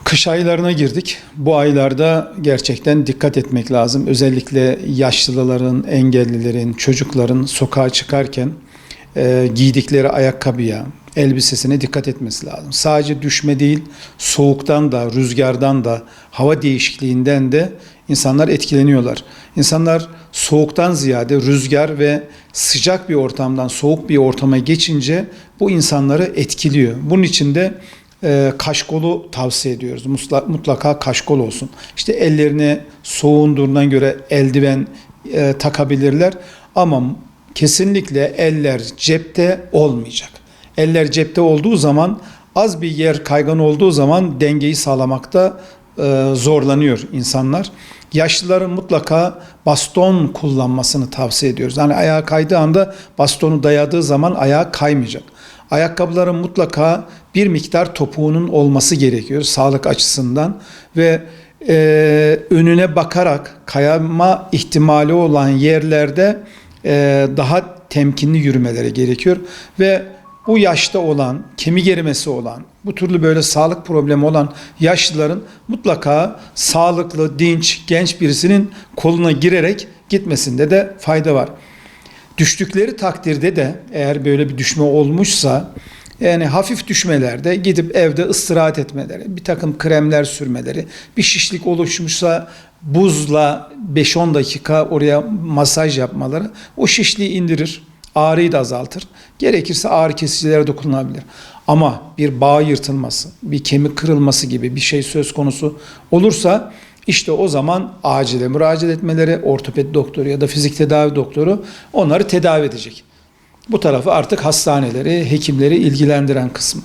Kış aylarına girdik. Bu aylarda gerçekten dikkat etmek lazım. Özellikle yaşlıların, engellilerin, çocukların sokağa çıkarken giydikleri ayakkabıya, elbisesine dikkat etmesi lazım. Sadece düşme değil, soğuktan da, rüzgardan da, hava değişikliğinden de insanlar etkileniyorlar. İnsanlar soğuktan ziyade rüzgar ve sıcak bir ortamdan soğuk bir ortama geçince bu insanları etkiliyor. Bunun için de kaşkolu tavsiye ediyoruz. Mutlaka kaşkol olsun. İşte ellerine soğuğun durumuna göre eldiven takabilirler. Ama kesinlikle eller cepte olmayacak. Eller cepte olduğu zaman, az bir yer kaygan olduğu zaman dengeyi sağlamakta zorlanıyor insanlar. Yaşlıların mutlaka baston kullanmasını tavsiye ediyoruz. Yani ayağa kaydığı anda bastonu dayadığı zaman ayağı kaymayacak. Ayakkabıların mutlaka bir miktar topuğunun olması gerekiyor sağlık açısından ve önüne bakarak kayma ihtimali olan yerlerde daha temkinli yürümeleri gerekiyor ve bu yaşta olan, kemik erimesi olan, bu türlü böyle sağlık problemi olan yaşlıların mutlaka sağlıklı, dinç, genç birisinin koluna girerek gitmesinde de fayda var. Düştükleri takdirde de eğer böyle bir düşme olmuşsa, yani hafif düşmelerde gidip evde istirahat etmeleri, bir takım kremler sürmeleri, bir şişlik oluşmuşsa buzla 5-10 dakika oraya masaj yapmaları o şişliği indirir, ağrıyı da azaltır. Gerekirse ağrı kesicilere de kullanılabilir. Ama bir bağ yırtılması, bir kemik kırılması gibi bir şey söz konusu olursa İşte o zaman acile müracaat etmeleri, ortopedi doktoru ya da fizik tedavi doktoru onları tedavi edecek. Bu tarafı artık hastaneleri, hekimleri ilgilendiren kısmı.